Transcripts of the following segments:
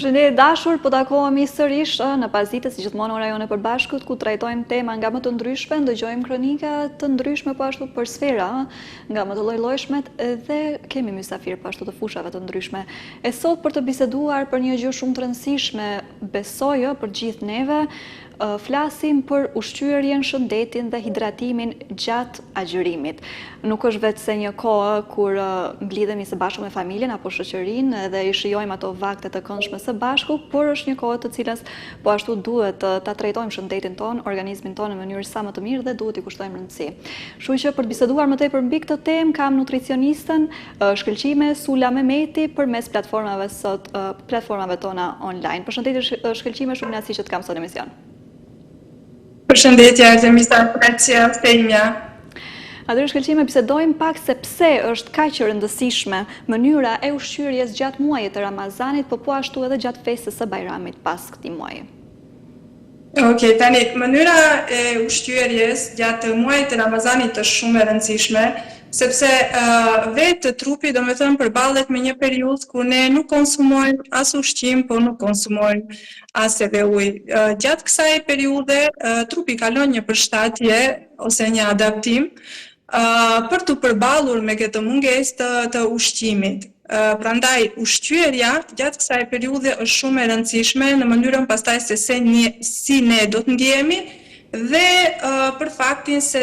Përshëndetje dashur, po takohemi sërish në Pazitë, si gjithmonë ora jone përbashkët, ku trajtojmë tema nga më të ndryshme, ndëgjojmë kronika të ndryshme po ashtu për sfera, nga më të lloj-llojshmet dhe kemi mysafir po ashtu të fushave të ndryshme. E sot për të biseduar për një gjë shumë të rëndësishme, besoj për gjithë neve, flasim për ushqyerjen, shëndetin dhe hidratimin gjatë agjërimit. Nuk është vetë se një kohë kur mblidhemi së bashku me familjen apo shoqërinë dhe i shijojmë ato vakte të këndshme së bashku, por është një kohë të cilës po ashtu duhet ta trajtojmë shëndetin ton, organizmin ton në mënyrë sa më të mirë dhe duhet i kushtojmë rëndësi. Kështu që për biseduar më tepër mbi këtë temë kam nutricionistën Shkëlqime Sula Mehmeti përmes platformave tona online. Përshëndetje Shkëlqime, shumë kënaqësi që të kam sot në emision. Përshëndetje Artemisa, përqësia Stenja. Atëherë Shkëlqime, bisedojmë pak se pse është kaq e rëndësishme mënyra e ushqyerjes gjatë muajit të Ramazanit, por po ashtu edhe gjatë festës së Bajramit pas këtij muaji. Okej, tani mënyra e ushqyerjes gjatë muajit të Ramazanit është shumë e rëndësishme, sepse vetë trupi domethënë përballet me një periudhë ku ne nuk konsumojmë as ushqim, por nuk konsumojmë as edhe ujë. Gjatë kësaj periudhe trupi kalon një përshtatje ose një adaptim për të përballur me këtë mungesë të ushqimit. Prandaj ushqyerja gjatë kësaj periudhe është shumë e rëndësishme në mënyrën pastaj se si ne do të ndjehemi dhe për faktin se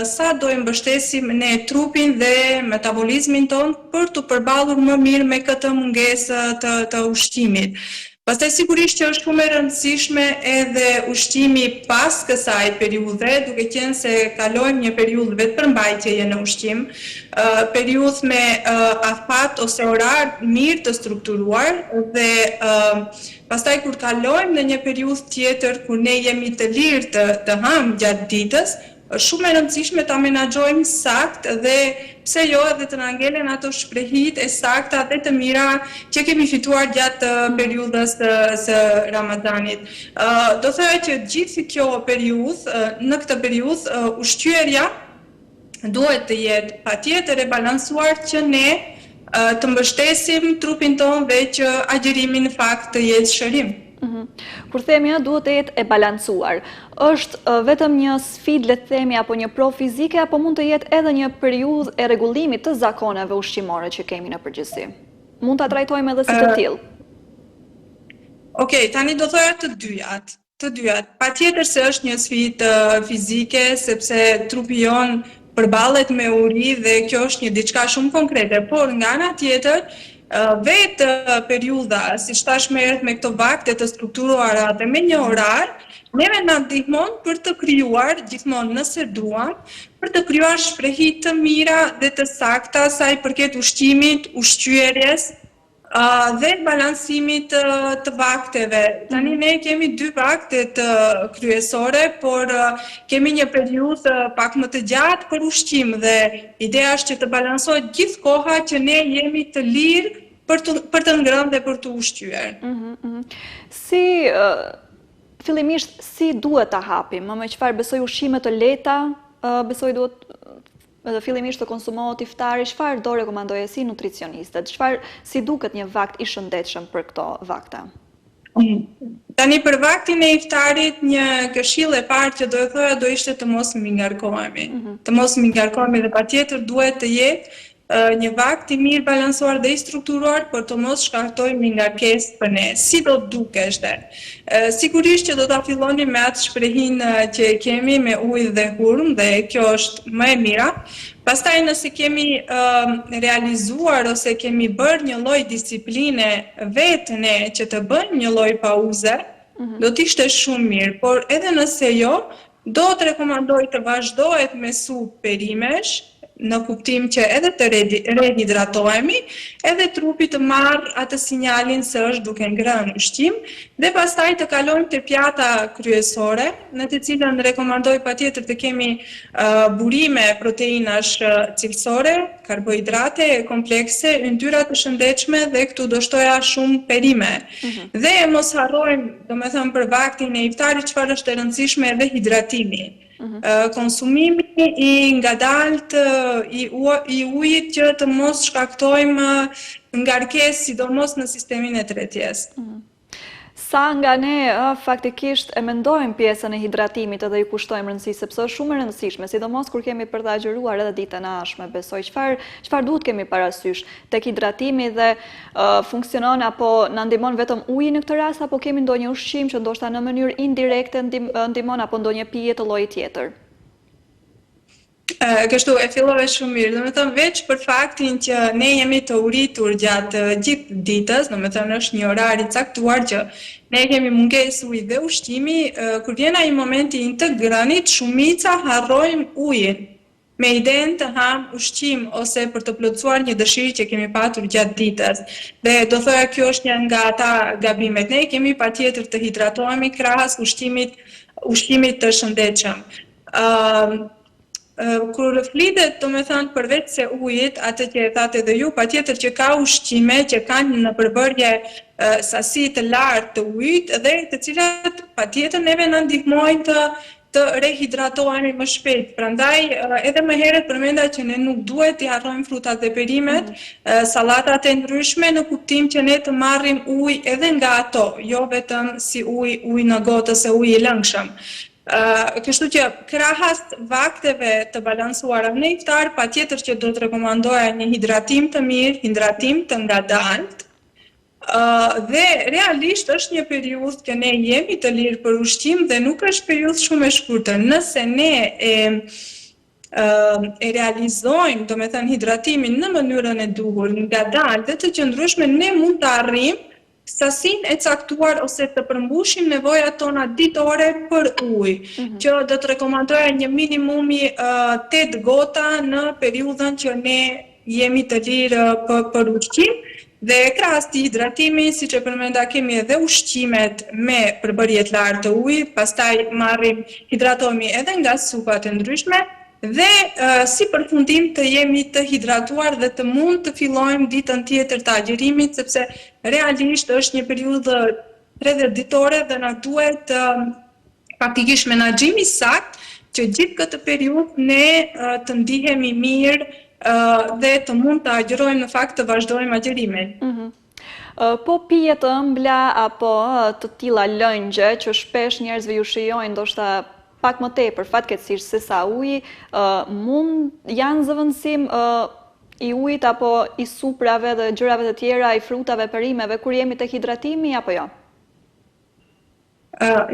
sa do e mbështesim ne trupin dhe metabolizmin ton për të përballur më mirë me këtë mungesë të ushqimit. Pastaj sigurisht që është shumë e rëndësishme edhe ushqimi pas kësaj periudhe, duke qenë se kalojmë një periudhë vetë përmbajtjeje në ushqim, periudhë me afat ose orar mirë të strukturuar dhe pastaj kur kalojmë në një periudhë tjetër kur ne jemi të lirë të hamë gjatë ditës, është shumë e rëndësishme ta menaxhojmë sakt dhe pse jo edhe të na ngelen ato shprehit e sakta dhe të mira që kemi fituar gjatë periudhës së Ramazanit. Do thoya që gjithë kjo periudhë, në këtë periudhë ushqyerja duhet të jetë patjetër e balancuar që ne të mbështesim trupin ton dhe që agjërimi në fakt të jetë shërim. Kur themi duhet të jetë e balancuar, është vetëm një sfidë, le të themi, apo një provë fizike, apo mund të jetë edhe një periudhë e rregullimit të zakoneve ushqimore që kemi në përgjithësi? Mund ta trajtojmë edhe si të tillë? Okej, tani do thoya të dyjat. Patjetër se është një sfidë fizike, sepse trupi jon përballet me uri dhe kjo është një diçka shumë konkrete, por nga ana tjetër vetë periudha, si thash më herët me këto vakte të strukturuara dhe me një orar, neve na ndihmon për të krijuar gjithmonë nëse duam, për të krijuar shprehi të mira dhe të sakta sa i përket ushqimit, ushqyerjes dhe balansimit të vakteve. Tani ne kemi dy vakte të kryesore, por kemi një periudhë pak më të gjatë për ushqim dhe ideja është që të balansohet gjithë koha që ne jemi të lirë për të ngrënë dhe për të ushqyer. Fillimisht si duhet ta hapim? Me çfarë besoj ushqime të lehta, besoj duhet edhe fillimisht të konsumohet iftari, çfarë do rekomandoje si nutricioniste? Si duket një vakt i shëndetshëm për këto vakte? Tani për vaktin e iftarit, një këshill e parë që do e thoja do ishte të mos mingarkohemi. Të mos mingarkohemi dhe patjetër duhet të jetë një vakt i mirë balansuar dhe i strukturuar, por të mos shkaktojë mingarkesë për ne. Si do të dukeshte? Sigurisht që do ta filloni me atë shprehin që kemi me ujë dhe hurmë dhe kjo është më e mira. Pastaj nëse kemi realizuar ose kemi bërë një lloj disipline vetë ne që të bëjmë një lloj pauze, do të ishte shumë mirë, por edhe nëse jo, do të rekomandoj të vazhdohet me supë perimesh, në kuptim që edhe të rehidratohemi, edhe trupi të marrë atë sinjalin se është duke ngrënë ushqim, dhe pastaj të kalojmë te pjata kryesore, në të cilën rekomandoj patjetër të kemi burime proteinash cilësore, karbohidrate komplekse, yndyrra të shëndetshme dhe këtu do shtoja shumë perime. Dhe mos harrojmë, domethënë për vaktin e iftarit, çfarë është e rëndësishme edhe hidratimi. Konsumimi i ngadalt i ujit që të mos shkaktojmë ngarkesë, sidomos në sistemin e tretjes. Sa nga ne faktikisht e mendojmë pjesën e hidratimit edhe i kushtojmë rëndësi, sepse është shumë e rëndësishme, sidomos kur kemi për të agjëruar edhe ditën e ashme, besoj çfarë duhet kemi parasysh tek hidratimi dhe funksionon apo na ndihmon vetëm uji në këtë rast, apo kemi ndonjë ushqim që ndoshta në mënyrë indirekte ndihmon apo ndonjë pije të llojit tjetër? Kështu e fillove shumë mirë, do me thënë veç për faktin që ne jemi të uritur gjatë gjithë ditës, do me thënë është një orar i caktuar që ne kemi mungesë uji dhe ushqimi, kur vjen ai momenti i të ngrënit, shumica harrojmë ujin, me idenë të ham ushqim ose për të plotësuar një dëshirë që kemi patur gjatë ditës. Dhe do thoya kjo është një nga ata gabimet. Ne kemi patjetër të hidratohemi krahas ushqimit të shëndetshëm. Kur flitet, do me thënë, përveç se ujit, atë që e thatë edhe ju, patjetër që ka ushqime që kanë në përbërje sasi të lartë të ujit dhe të cilat patjetër neve na ndihmojnë të rehidratohemi më shpejt. Prandaj edhe më herët përmenda që ne nuk duhet t'i harrojmë frutat dhe perimet, sallatat e ndryshme në kuptim që ne të marrim ujë edhe nga ato, jo vetëm si ujë në gotë ose ujë i lëngshëm. Kështu që krahas vakteve të balansuara në iftar, patjetër që do të rekomandoja një hidratim të mirë, hidratim të ngadalt, dhe realisht është një periudhë që ne jemi të lirë për ushqim dhe nuk është periudhë shumë e shkurtër. Nëse ne e realizojmë, do me thënë, hidratimin në mënyrën e duhur, ngadalt dhe të qëndrueshme, ne mund të arrijmë sasin e caktuar ose të përmbushim nevojat tona ditore për ujë, që do të rekomandoja një minimumi 8 gota në periudhën që ne jemi të lirë për ushqim, dhe krahas të hidratimit, siç e përmenda, kemi edhe ushqimet me përbërje të lartë të ujit, pastaj hidratohemi edhe nga supat e ndryshme, dhe si përfundim të jemi të hidratuar dhe të mund të fillojmë ditën tjetër të agjërimit, sepse realisht është një periudhë 30 ditore dhe na duhet faktikisht menaxhim i saktë që gjithë këtë periudhë ne të ndihemi mirë dhe të mund të agjërojmë, në fakt të vazhdojmë agjërimin. Po pije të ëmbla apo të tilla lëngje që shpesh njerëzve ju shijojnë ndoshta pak më tepër fatkeqësisht se sa uji, janë zëvendësim i ujit apo i suprave dhe gjërave të tjera, i frutave, perimeve, kur jemi tek hidratimi apo jo?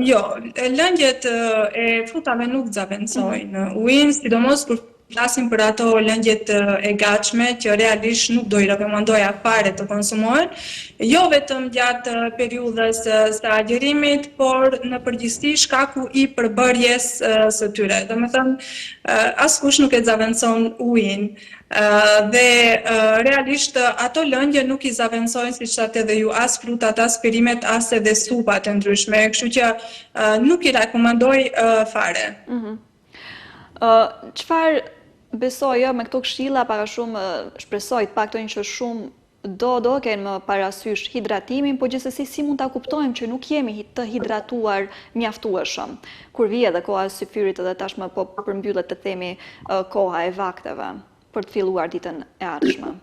Jo, lëngjet e frutave nuk zavendësojnë ujin, sidomos kur flasim për ato lëngjet e gatshme që realisht nuk do i rekomandoja fare të konsumohen, jo vetëm gjatë periudhës së agjërimit, por në përgjithësi shkaku i përbërjes së tyre. Domethënë, askush nuk e zavendëson ujin. Dhe realisht ato lëngje nuk i zavendësojnë, siç thatë edhe ju, as frutat, as perimet, as edhe supat e ndryshme, kështu që nuk i rekomandoj fare. Çfarë besoj me këto këshilla, para shumë shpresoj të paktën që shumë do kenë më parasysh hidratimin, po gjithsesi si mund ta kuptojmë që nuk jemi të hidratuar mjaftueshëm, kur vije edhe koha e syfyrit edhe tashmë po përmbyllet të themi koha e vakteve për të filluar ditën e ardhshme.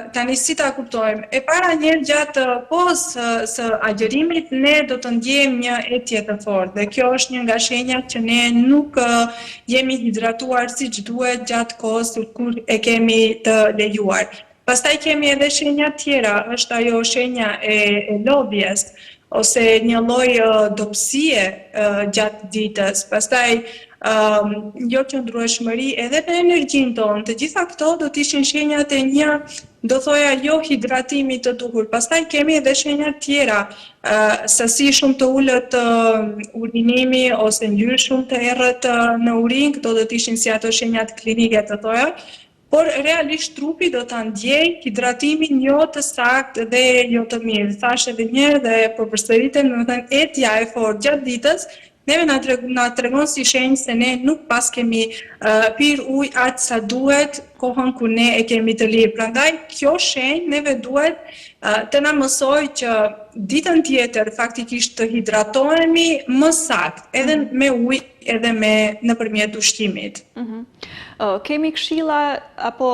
Tani si ta kuptojmë? E para njerë gjatë posë së agjërimit, ne do të ndjejmë një etje të fortë dhe kjo është një nga shenjat që ne nuk jemi hidratuar siç duhet gjatë kohës kur e kemi të lejuar. Pastaj kemi edhe shenja tjera, është ajo shenja e lodhjes ose një lloj dobësie gjatë ditës. Pastaj jo qëndrueshmëri edhe në energjinë tonë. Të gjitha këto do të ishin shenjat e një, do thoja, jo hidratimi të duhur. Pastaj kemi edhe shenja tjera, sasi shumë të ulët urinimi ose ngjyrë shumë të errët në urinë, këto do të ishin si ato shenjat klinike të thoja. Por realisht trupi do ta ndjej hidratimin jo të saktë dhe jo të mirë. Thash edhe një herë dhe po përsëritem, domethënë etja e fortë gjatë ditës neve na tregon si shenjë se ne nuk pas kemi pirë ujë aq sa duhet kohën kur ne e kemi të lirë. Prandaj kjo shenjë neve duhet të na mësoj që ditën tjetër faktikisht të hidratohemi më saktë, edhe me ujë, edhe nëpërmjet ushqimit. Kemi këshilla apo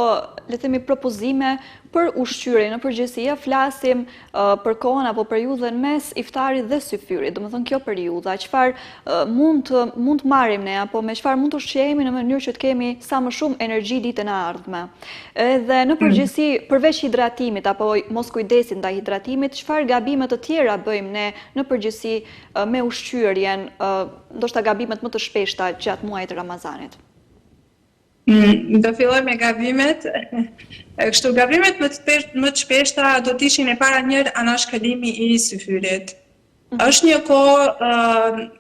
le të themi propozime për ushqyerjen në përgjithësi, flasim për kohën apo periudhën mes iftarit dhe syfyrit, domethënë kjo periudha, çfarë mund të marrim ne apo me çfarë mund të ushqehemi në mënyrë që të kemi sa më shumë energji ditën e ardhme. Edhe në përgjithësi, përveç hidratimit apo mos kujdesit ndaj hidratimit, çfarë gabime të tjera bëjmë ne në përgjithësi me ushqyerjen, ndoshta gabimet më të shpeshta gjatë muajit të Ramazanit? Do filloj me gabimet. Kështu, gabimet më të shpeshta do të ishin e para njërë anashkëllimi i syfyrit. Është një kohë,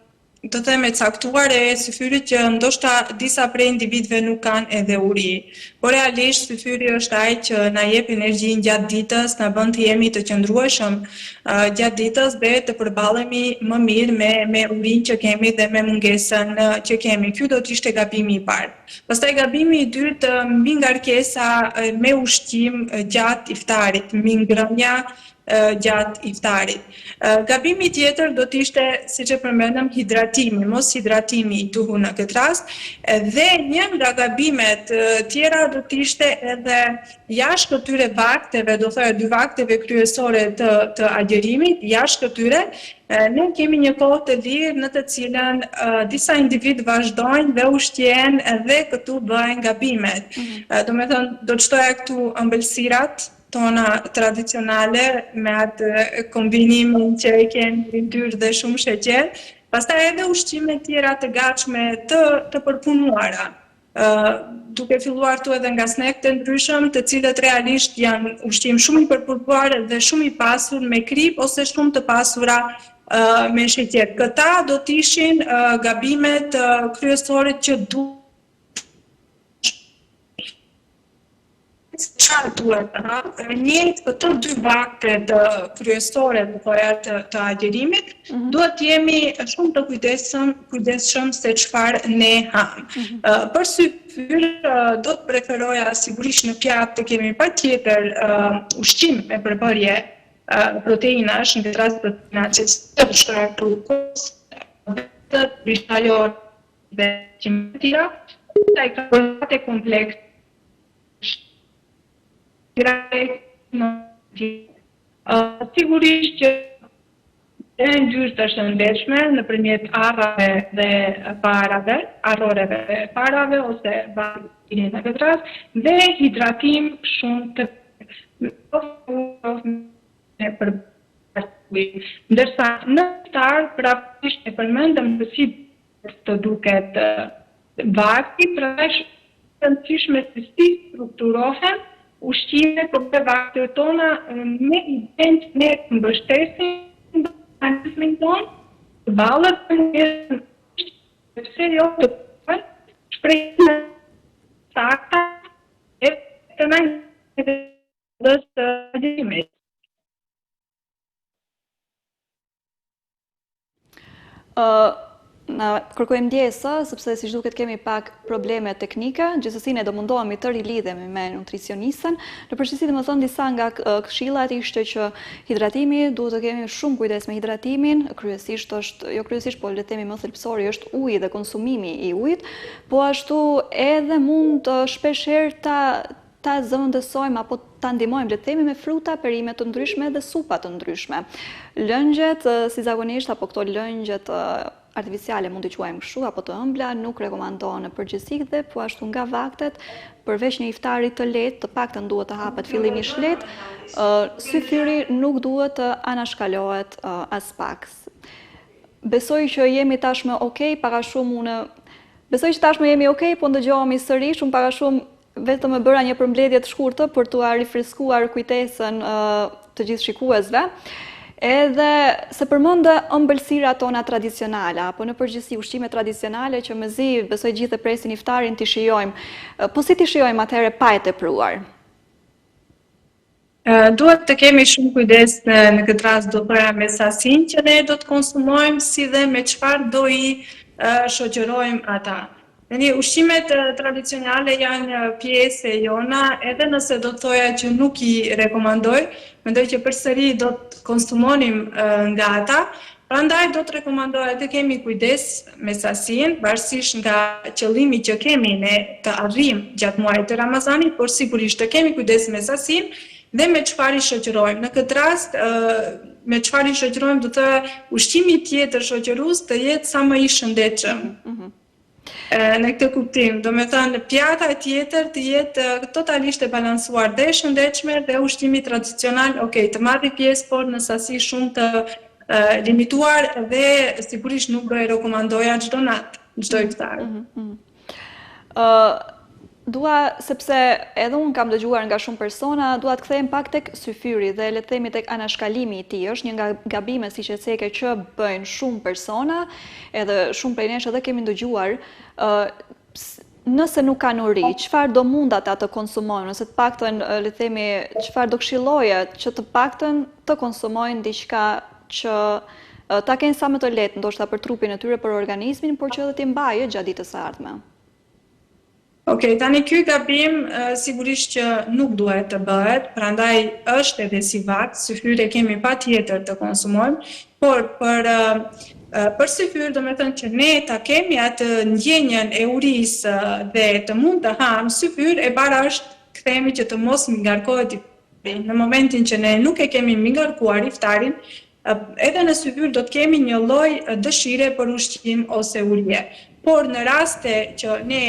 do të them e caktuar e syfyrit që ndoshta disa prej individëve nuk kanë edhe uri. Por realisht syfyri është ai që na jep energjinë gjatë ditës, na bën të jemi të qëndrueshëm gjatë ditës dhe të përballemi më mirë me urinë që kemi dhe me mungesën që kemi. Ky do të ishte gabimi i parë. Pastaj gabimi i dytë, mbi ngarkesa me ushqim gjatë iftarit, mbi ngrënia gjatë iftarit. Gabimi tjetër do të ishte, siç e përmendëm, hidratimi, mos hidratimi i duhur në këtë rast, dhe një nga gabimet tjera do të ishte edhe jashtë këtyre vakteve, do thojë 2 vakteve kryesore të agjerimit, jashtë këtyre ne kemi një kohë të lirë në të cilën disa individ vazhdojnë dhe ushqejnë dhe këtu bëhen gabimet. Domethënë, do të shtoja këtu ëmbëlsirat tona tradicionale me atë kombinimin që e kemi yndyrë dhe shumë sheqer, pastaj edhe ushqime tjera të gatshme të përpunuara. Duke filluar këtu edhe nga snack të ndryshëm, të cilët realisht janë ushqim shumë i përpunuar dhe shumë i pasur me krip ose shumë të pasura me sheqer. Këta do të ishin gabimet kryesore që çfarë duhet? Njëjtë këto 2 vakte kryesore të agjerimit, duhet të jemi shumë të kujdesshëm se çfarë ne ham. Për syfyr do të preferoja sigurisht në pjatë të kemi patjetër ushqim me përbërje proteinash, në këtë rast proteina që të shtojnë këtu kristalor dhe qimetira, taj karbohidrate kompleks sigurisht që e ngjyrë të shëndetshme nëpërmjet arrave dhe parave, arroreve dhe parave ose bakterinë në këtë rast, dhe hidratim shumë të ndërsa në iftar praktikisht e përmendëm se si të duket vakti, pra është e rëndësishme se si strukturohen ushqime për vaktet tona me idenë që ne mbështesim organizmin tonë, të ballet të mungesën sepse jo të shprehje sakta e të ndërsa të agjerimit. Na kërkojmë ndjesë, sepse siç duket kemi pak probleme teknike, gjithsesi ne do mundohemi të rilidhemi me nutricionistën. Në përgjithësi domethënë disa nga këshillat ishte që hidratimi duhet të kemi shumë kujdes me hidratimin, kryesisht është, jo kryesisht, po le të themi më thelbësori është uji dhe konsumimi i ujit, po ashtu edhe mund shpeshherë ta zëvendësojmë apo ta ndihmojmë le të themi me fruta, perime të ndryshme dhe supa të ndryshme. Lëngjet, si zakonisht, apo këto lëngjet artificiale mund të quajmë kështu apo të ëmbla, nuk rekomandohen në përgjithësi dhe po ashtu nga vaktet, përveç një iftari të lehtë, të paktën duhet të hapet fillimisht lehtë, syfyri nuk duhet të anashkalohet as pak. Besoj që jemi tashmë okay, besoj që tashmë jemi okay, po ndëgjohemi sërish, unë para shumë vetëm e bëra një përmbledhje të shkurtër për t'u rifreskuar kujtesën të gjithë shikuesve. Edhe se përmendë ëmbëlsirat tona tradicionale, apo në përgjithësi ushqime tradicionale që mezi besoj gjithë e presin iftarin t'i shijojmë. Po si t'i shijojmë atëherë pa e tepruar? Duhet të kemi shumë kujdes në këtë rast do thoya me sasinë që ne do të konsumojmë, si dhe me çfarë do i shoqërojmë ata. Ushqimet tradicionale janë pjesë e jona, edhe nëse do të thoja që nuk i rekomandoj, mendoj që përsëri do të konsumonim nga ata, prandaj do të rekomandoja të kemi kujdes me sasinë, varësisht nga qëllimi që kemi ne të arrijmë gjatë muajit të Ramazanit, por sigurisht të kemi kujdes me sasinë dhe me çfarë i shoqërojmë. Në këtë rast, me çfarë i shoqërojmë do të thoya ushqimi tjetër shoqërues të jetë sa më i shëndetshëm. Në këtë kuptim, do me thënë pjata tjetër të jetë totalisht e balansuar dhe shëndetshme dhe ushqimi tradicional, të marrë pjesë, por në sasi shumë të limituar dhe sigurisht nuk do e rekomandoja çdo natë, çdo iftar. Sepse edhe unë kam dëgjuar nga shumë persona, dua të kthehem pak tek syfyri dhe le të themi tek anashkalimi i tij. Është një nga gabimet siç e theke që bëjnë shumë persona, edhe shumë prej nesh edhe kemi ndëgjuar, nëse nuk kanë uri, çfarë do mund ata të konsumojnë, nëse të paktën le të themi çfarë do këshilloje që të paktën të konsumojnë diçka që ta kenë sa më të lehtë, ndoshta për trupin e tyre, për organizmin, por që edhe t'i mbajë gjatë ditës së ardhme. Tani ky gabim sigurisht që nuk duhet të bëhet, prandaj është edhe si vakt, syfyre kemi patjetër të konsumojmë, por për syfyr do me thënë që ne ta kemi atë ndjenjen e urisë dhe të mund të hamë syfyr, e bara është kthehemi që të mos ngarkohet iftarin. Në momentin që ne nuk e kemi ngarkuar iftarin, edhe në syfyr do të kemi një lloj dëshire për ushqim ose urje. Por në raste që ne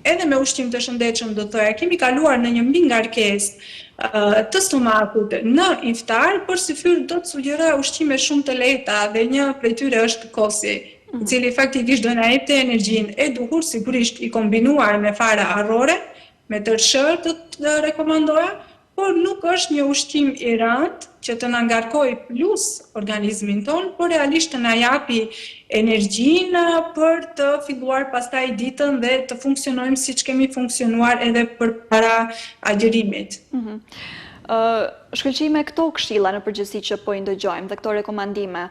edhe me ushqim të shëndetshëm do të thoya kemi kaluar në një mbingarkesë të stomakut në iftar, për syfyr do të sugjeroj ushqime shumë të lehta dhe një prej tyre është kosi, i cili faktikisht do na jepte energjinë e duhur, sigurisht i kombinuar me fara arrore, me tërshër do të rekomandoja, por nuk është një ushqim i rëndë që të na ngarkojë plus organizmin ton, por realisht të na japi energjinë për të filluar pastaj ditën dhe të funksionojmë siç kemi funksionuar edhe përpara agjërimit. Shkëlqij me këto këshilla në përgjithësi që po i ndëgjojmë dhe këto rekomandime,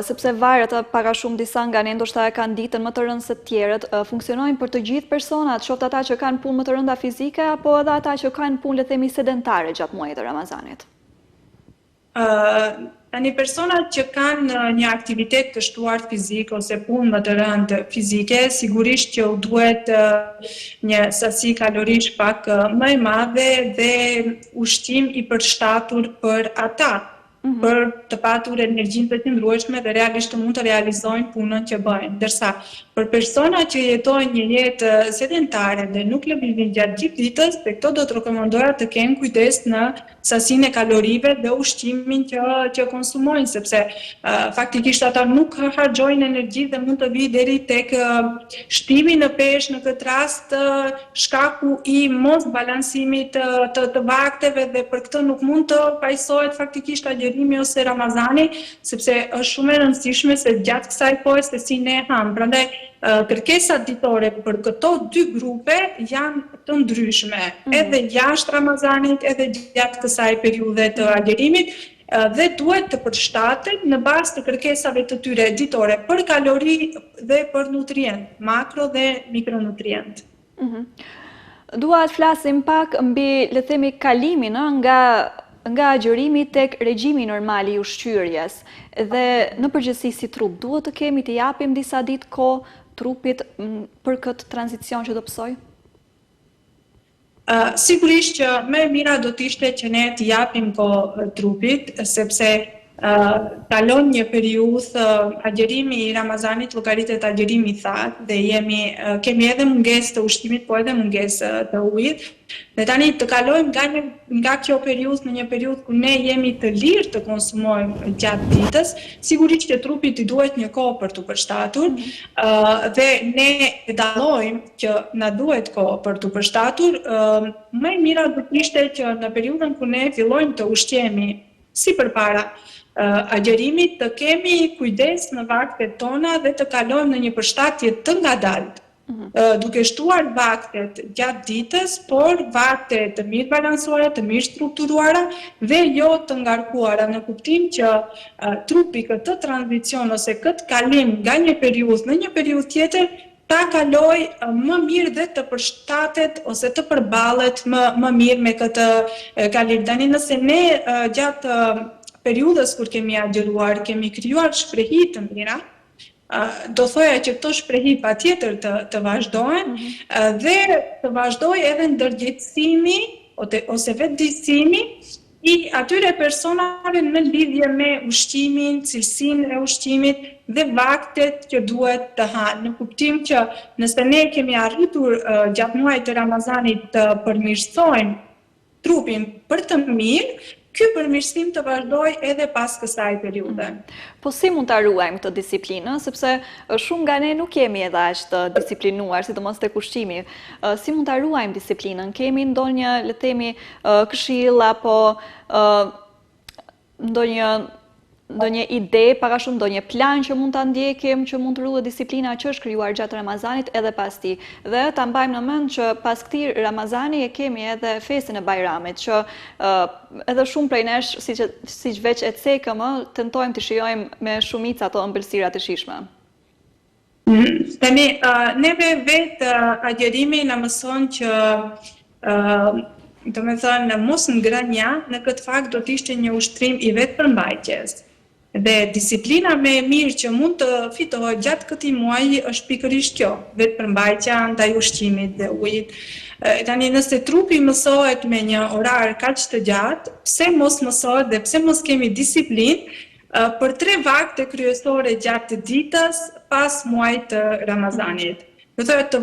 sepse varet para shumë disa nga ne ndoshta e kanë ditën më të rëndë se të tjerët, funksionojnë për të gjithë personat, qoftë ata që kanë punë më të rënda fizike apo edhe ata që kanë punë le të themi sedentare gjatë muajit të Ramazanit. Tani personat që kanë një aktivitet të shtuar fizik ose punë më të rëndë fizike, sigurisht që u duhet një sasi kalorish pak më e madhe dhe ushqim i përshtatur për ata, për të patur energjinë të qëndrueshme dhe realisht të mund të realizojnë punën që bëjnë. Ndërsa për persona që jetojnë një jetë sedentare dhe nuk lëvizin gjatë gjithë ditës, dhe këto do të rekomandoja të kenë kujdes në sasinë e kalorive dhe ushqimin që konsumojnë, sepse faktikisht ata nuk harxojnë energji dhe mund të vijë deri tek shtimi në peshë, në këtë rast shkaku i mos balansimit të vakteve dhe për këtë nuk mund të pajsohet faktikisht agjërimi ose Ramazani, sepse është shumë e rëndësishme se gjatë kësaj kohe se si ne ham. Prandaj kërkesat ditore për këto dy grupe janë të ndryshme, edhe jashtë Ramazanit, edhe gjatë kësaj periudhe të agjërimit, dhe duhet të përshtatet në bazë të kërkesave të tyre ditore për kalori dhe për nutrient, makro dhe mikronutrient. Dua të flasim pak mbi, le të themi, kalimin nga agjërimi tek regjimi normal i ushqyerjes dhe në përgjithësi si trup duhet të kemi të japim disa ditë kohë trupit për këtë tranzicion që do pësoj? Sigurisht që më e mira do të ishte që ne të japim kohë trupit, sepse kalon një periudhë agjërimi i Ramazanit, llogaritet agjërimi i thatë dhe kemi edhe mungesë të ushqimit, po edhe mungesë të ujit. Dhe tani të kalojmë nga kjo periudhë në një periudhë ku ne jemi të lirë të konsumojmë gjatë ditës, sigurisht që trupit i duhet një kohë për të përshtatur dhe ne e dallojmë që na duhet kohë për të përshtatur. Më e mira do të ishte që në periudhën ku ne fillojmë të ushqemi si përpara agjërimit, të kemi kujdes në vaktet tona dhe të kalojmë në një përshtatje të ngadaltë, duke shtuar vaktet gjatë ditës, por vakte të mirë balansuara, të mirë strukturuara dhe jo të ngarkuara, në kuptim që trupi këtë tranzicion ose këtë kalim nga një periudhë në një periudhë tjetër ta kaloj më mirë dhe të përshtatet ose të përballet më mirë me këtë kalir. Tani nëse ne gjatë periudhës kur kemi agjeruar, kemi krijuar shprehi të mira, do thoja që këto shprehi patjetër të vazhdojnë dhe të vazhdojë edhe ndërgjegjësimi ose vetëdijsimi i atyre personave në lidhje me ushqimin, cilësinë e ushqimit dhe vaktet që duhet të hanë. Në kuptim që nëse ne kemi arritur gjatë muajit të Ramazanit të përmirësojmë trupin për të mirë, ky përmirësim të vazhdoj edhe pas kësaj periudhe. Po si mund ta ruajmë këtë disiplinë, sepse shumë nga ne nuk jemi edhe aq të disiplinuar, sidomos tek ushqimi. Si mund ta ruajmë disiplinën? Kemi ndonjë, le të themi, këshill apo ndonjë ide, para shumë ndonjë plan që mund ta ndjekim, që mund të ruhet disiplina që është krijuar gjatë Ramazanit edhe pas tij. Dhe ta mbajmë në mend që pas këtij Ramazani e kemi edhe festin e Bajramit, që edhe shumë prej nesh, siç veç e cekëm, tentojmë të shijojmë me shumicë ato ëmbëlsira të shijshme. Tani, neve vetë agjerimi na mëson që do me thënë, mos ngrënia në këtë fakt do të ishte një ushtrim i vetë përmbajtjes. Dhe disiplina me e mirë që mund të fitohet gjatë këtij muaji është pikërisht kjo, vetë përmbajtja ndaj ushqimit dhe ujit. Tani nëse trupi mësohet me një orar kaq të gjatë, pse mos mësohet dhe pse mos kemi disiplinë për 3 vakte kryesore gjatë ditës pas muajit të Ramazanit. Do thotë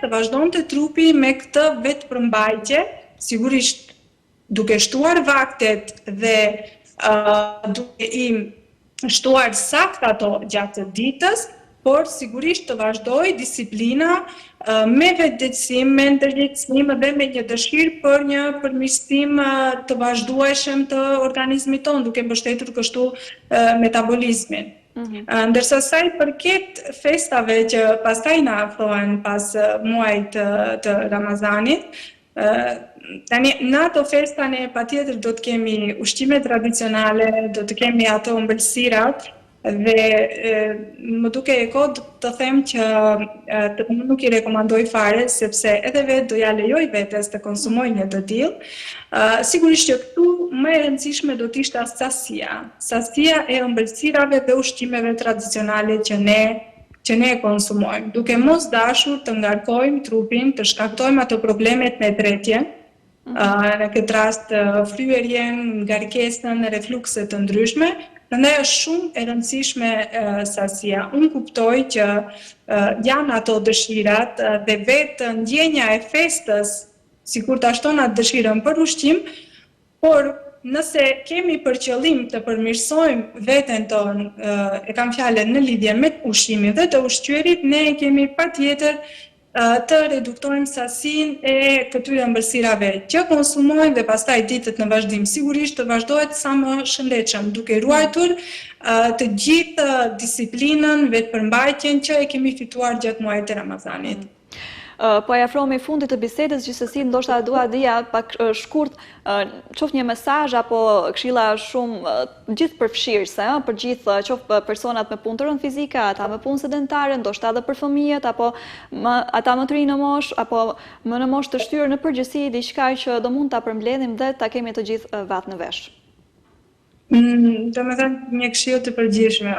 të vazhdonte trupi me këtë vetë përmbajtje, sigurisht duke shtuar vaktet dhe duke i shtuar sakt ato gjatë ditës, por sigurisht të vazhdoj disiplina me vetëdijsim, me ndërgjegjësim dhe me një dëshirë për një përmirësim të vazhdueshëm të organizmit tonë, duke mbështetur kështu metabolizmin. Ndërsa sa i përket festave që pastaj na afrohen pas muajit të Ramazanit, tani në ato festa ne patjetër do të kemi ushqime tradicionale, do të kemi ato ëmbëlsirat dhe më duke e kod të them që nuk i rekomandoj fare, sepse edhe vetë do ja lejoj vetes të konsumoj një të tillë. Sigurisht që këtu më e rëndësishme do të ishte sasia e ëmbëlsirave dhe ushqimeve tradicionale që ne konsumojmë, duke mos dashur të ngarkojmë trupin, të shkaktojmë ato problemet me tretjen, në këtë rast fryerjen, ngarkesën, reflukse të ndryshme. Prandaj është shumë e rëndësishme sasia. Unë kuptoj që janë ato dëshirat dhe vetë ndjenja e festës, sikur ta shton atë dëshirën për ushqim, por nëse kemi për qëllim të përmirësojmë veten tonë, e kam fjalën në lidhje me ushqimin dhe të ushqyerit, ne kemi patjetër të reduktojmë sasinë e këtyre ëmbëlsirave që konsumojmë dhe pastaj ditët në vazhdim. Sigurisht të vazhdohet sa më shëndetshëm, duke ruajtur të gjithë disiplinën, vetëpërmbajtjen që e kemi fituar gjatë muajit të Ramazanit. Po e afrohemi fundit të bisedës, gjithsesi ndoshta dua dija pak shkurt, qoftë një mesazh apo këshilla shumë gjithëpërfshirëse për gjithë qoftë personat me punë të rënd fizike, ata me punë sedentare, ndoshta edhe për fëmijët apo ata më të rinj në moshë apo më në moshë të shtyrë, në përgjithësi diçka që do mund ta përmbledhim dhe ta kemi të gjithë vat në vesh. Do me thënë një këshill të përgjithshme.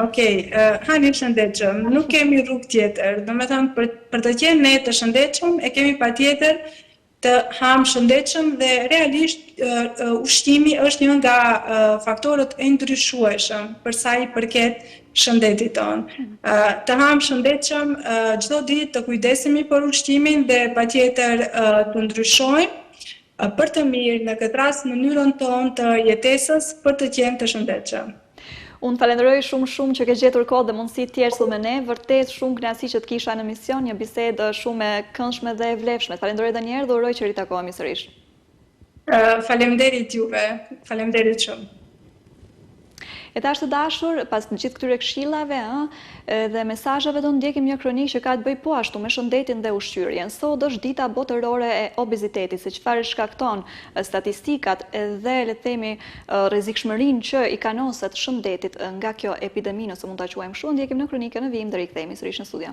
Hani shëndetshëm, nuk kemi rrugë tjetër. Do me thënë për të qenë ne të shëndetshëm, e kemi patjetër të ham shëndetshëm dhe realisht ushqimi është një nga faktorët e ndryshueshëm për sa i përket shëndetit tonë. Të ham shëndetshëm, çdo ditë të kujdesemi për ushqimin dhe patjetër të ndryshojmë për të mirë, në këtë rast mënyrën tonë të jetesës për të qenë të shëndetshëm. Unë falenderoj shumë që ke gjetur kohë dhe mundësi të tjerë me ne, vërtet shumë kënaqësi që të kisha në emision, një bisedë shumë e këndshme dhe e vlefshme. Falenderoj edhe një herë dhe uroj që ritakohemi sërish. Faleminderit juve, faleminderit shumë. E tash të dashur, pas në gjithë këtyre këshillave dhe mesazheve do ndjekim një kronikë që ka të bëjë po ashtu me shëndetin dhe ushqyerjen. Sot është dita botërore e obezitetit, se çfarë shkakton statistikat dhe le të themi rrezikshmërinë që i kanoset shëndetit nga kjo epidemi, nëse mund ta quajmë kështu, ndjekim në kronikën e vijim dhe rikthehemi sërish në studio.